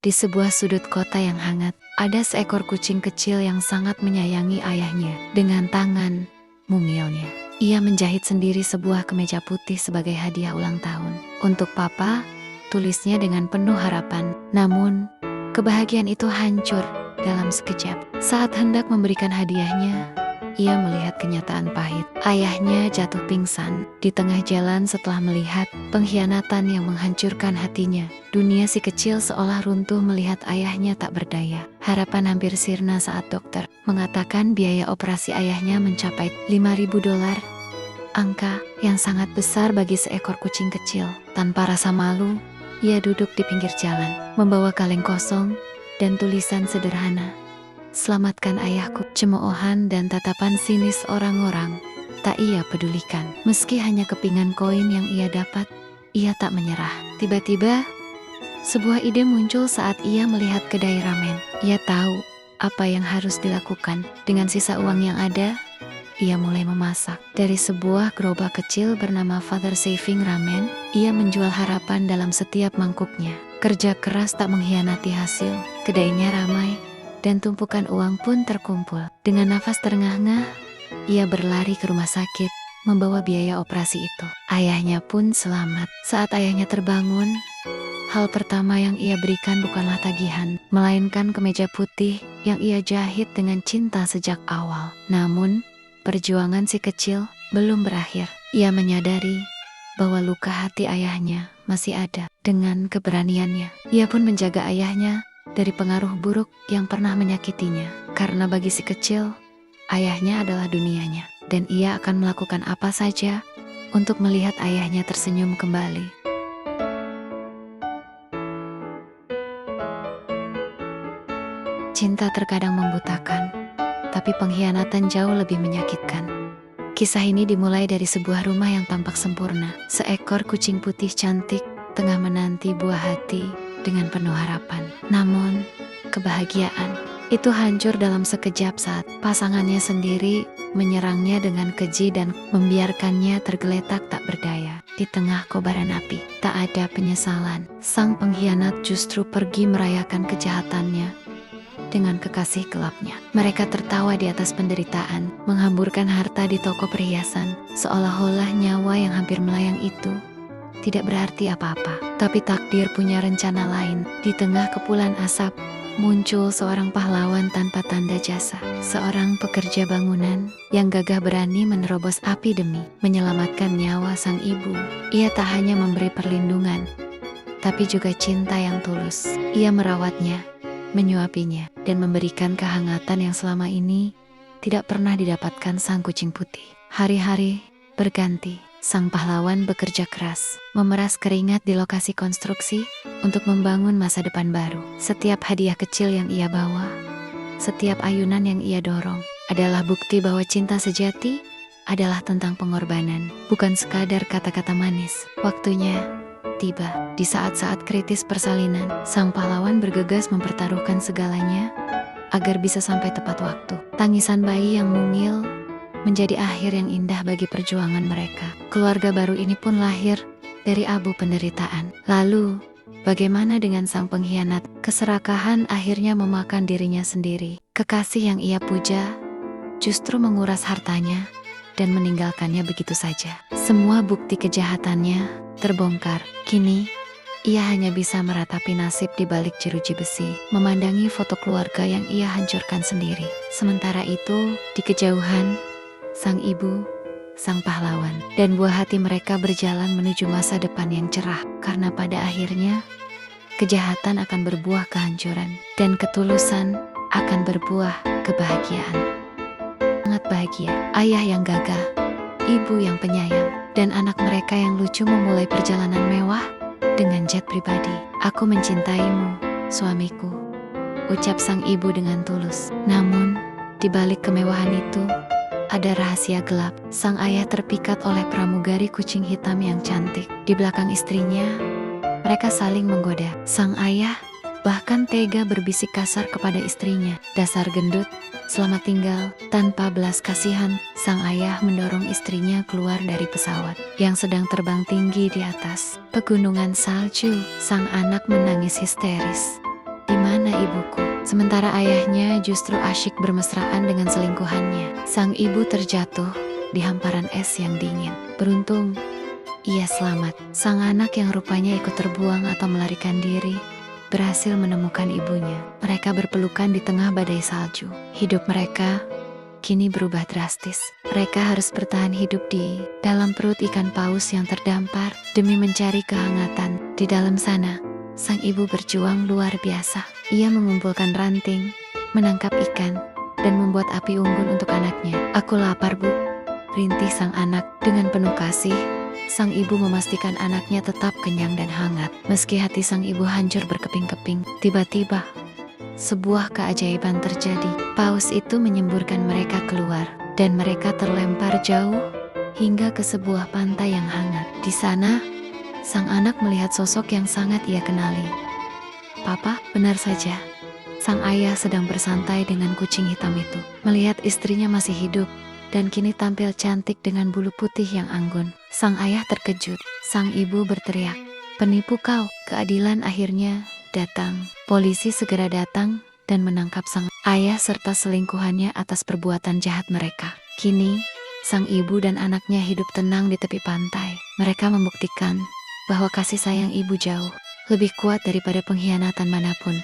Di sebuah sudut kota yang hangat, ada seekor kucing kecil yang sangat menyayangi ayahnya. Dengan tangan mungilnya, ia menjahit sendiri sebuah kemeja putih sebagai hadiah ulang tahun. Untuk papa, tulisnya dengan penuh harapan. Namun, kebahagiaan itu hancur dalam sekejap. Saat hendak memberikan hadiahnya, ia melihat kenyataan pahit. Ayahnya jatuh pingsan di tengah jalan setelah melihat pengkhianatan yang menghancurkan hatinya. Dunia si kecil seolah runtuh melihat ayahnya tak berdaya. Harapan hampir sirna saat dokter mengatakan biaya operasi ayahnya mencapai $5.000. Angka yang sangat besar bagi seekor kucing kecil. Tanpa rasa malu, ia duduk di pinggir jalan, membawa kaleng kosong dan tulisan sederhana. "Selamatkan ayahku." Cemoohan dan tatapan sinis orang-orang tak ia pedulikan. Meski hanya kepingan koin yang ia dapat, ia tak menyerah. Tiba-tiba, sebuah ide muncul saat ia melihat kedai ramen. Ia tahu apa yang harus dilakukan. Dengan sisa uang yang ada, ia mulai memasak. Dari sebuah gerobak kecil bernama Father Saving Ramen, ia menjual harapan dalam setiap mangkuknya. Kerja keras tak mengkhianati hasil. Kedainya ramai dan tumpukan uang pun terkumpul. Dengan nafas terengah-engah, ia berlari ke rumah sakit, membawa biaya operasi itu. Ayahnya pun selamat. Saat ayahnya terbangun, hal pertama yang ia berikan bukanlah tagihan, melainkan kemeja putih yang ia jahit dengan cinta sejak awal. Namun, perjuangan si kecil belum berakhir. Ia menyadari bahwa luka hati ayahnya masih ada. Dengan keberaniannya, ia pun menjaga ayahnya dari pengaruh buruk yang pernah menyakitinya. Karena bagi si kecil, ayahnya adalah dunianya, dan ia akan melakukan apa saja untuk melihat ayahnya tersenyum kembali. Cinta terkadang membutakan, tapi pengkhianatan jauh lebih menyakitkan. Kisah ini dimulai dari sebuah rumah yang tampak sempurna. Seekor kucing putih cantik tengah menanti buah hati dengan penuh harapan. Namun, kebahagiaan itu hancur dalam sekejap saat pasangannya sendiri menyerangnya dengan keji dan membiarkannya tergeletak tak berdaya. Di tengah kobaran api, tak ada penyesalan. Sang pengkhianat justru pergi merayakan kejahatannya dengan kekasih gelapnya. Mereka tertawa di atas penderitaan, menghamburkan harta di toko perhiasan, seolah-olah nyawa yang hampir melayang itu tidak berarti apa-apa. Tapi takdir punya rencana lain. Di tengah kepulan asap, muncul seorang pahlawan tanpa tanda jasa. Seorang pekerja bangunan yang gagah berani menerobos api demi menyelamatkan nyawa sang ibu. Ia tak hanya memberi perlindungan, tapi juga cinta yang tulus. Ia merawatnya, menyuapinya, dan memberikan kehangatan yang selama ini tidak pernah didapatkan sang kucing putih. Hari-hari berganti. Sang pahlawan bekerja keras, memeras keringat di lokasi konstruksi untuk membangun masa depan baru. Setiap hadiah kecil yang ia bawa, setiap ayunan yang ia dorong, adalah bukti bahwa cinta sejati adalah tentang pengorbanan, bukan sekadar kata-kata manis. Waktunya tiba. Di saat-saat kritis persalinan, sang pahlawan bergegas mempertaruhkan segalanya agar bisa sampai tepat waktu. Tangisan bayi yang mungil menjadi akhir yang indah bagi perjuangan mereka. Keluarga baru ini pun lahir dari abu penderitaan. Lalu, bagaimana dengan sang pengkhianat? Keserakahan akhirnya memakan dirinya sendiri. Kekasih yang ia puja justru menguras hartanya dan meninggalkannya begitu saja. Semua bukti kejahatannya terbongkar. Kini, ia hanya bisa meratapi nasib di balik jeruji besi, memandangi foto keluarga yang ia hancurkan sendiri. Sementara itu, di kejauhan, sang ibu, sang pahlawan, dan buah hati mereka berjalan menuju masa depan yang cerah. Karena pada akhirnya, kejahatan akan berbuah kehancuran, dan ketulusan akan berbuah kebahagiaan. Sangat bahagia, ayah yang gagah, ibu yang penyayang, dan anak mereka yang lucu memulai perjalanan mewah dengan jet pribadi. "Aku mencintaimu, suamiku," ucap sang ibu dengan tulus. Namun, di balik kemewahan itu, ada rahasia gelap. Sang ayah terpikat oleh pramugari kucing hitam yang cantik. Di belakang istrinya, mereka saling menggoda. Sang ayah bahkan tega berbisik kasar kepada istrinya. "Dasar gendut, selamat tinggal." Tanpa belas kasihan, sang ayah mendorong istrinya keluar dari pesawat yang sedang terbang tinggi di atas pegunungan salju. Sang anak menangis histeris. Sementara ayahnya justru asyik bermesraan dengan selingkuhannya. Sang ibu terjatuh di hamparan es yang dingin. Beruntung, ia selamat. Sang anak yang rupanya ikut terbuang atau melarikan diri berhasil menemukan ibunya. Mereka berpelukan di tengah badai salju. Hidup mereka kini berubah drastis. Mereka harus bertahan hidup di dalam perut ikan paus yang terdampar demi mencari kehangatan. Di dalam sana, sang ibu berjuang luar biasa. Ia mengumpulkan ranting, menangkap ikan, dan membuat api unggun untuk anaknya. "Aku lapar, Bu," rintih sang anak dengan penuh kasih. Sang ibu memastikan anaknya tetap kenyang dan hangat. Meski hati sang ibu hancur berkeping-keping, tiba-tiba sebuah keajaiban terjadi. Paus itu menyemburkan mereka keluar, dan mereka terlempar jauh hingga ke sebuah pantai yang hangat. Di sana, sang anak melihat sosok yang sangat ia kenali. "Papa," benar saja. Sang ayah sedang bersantai dengan kucing hitam itu. Melihat istrinya masih hidup dan kini tampil cantik dengan bulu putih yang anggun, sang ayah terkejut. Sang ibu berteriak, "Penipu kau!" Keadilan akhirnya datang. Polisi segera datang dan menangkap sang ayah serta selingkuhannya atas perbuatan jahat mereka. Kini, sang ibu dan anaknya hidup tenang di tepi pantai. Mereka membuktikan bahwa kasih sayang ibu jauh lebih kuat daripada pengkhianatan manapun.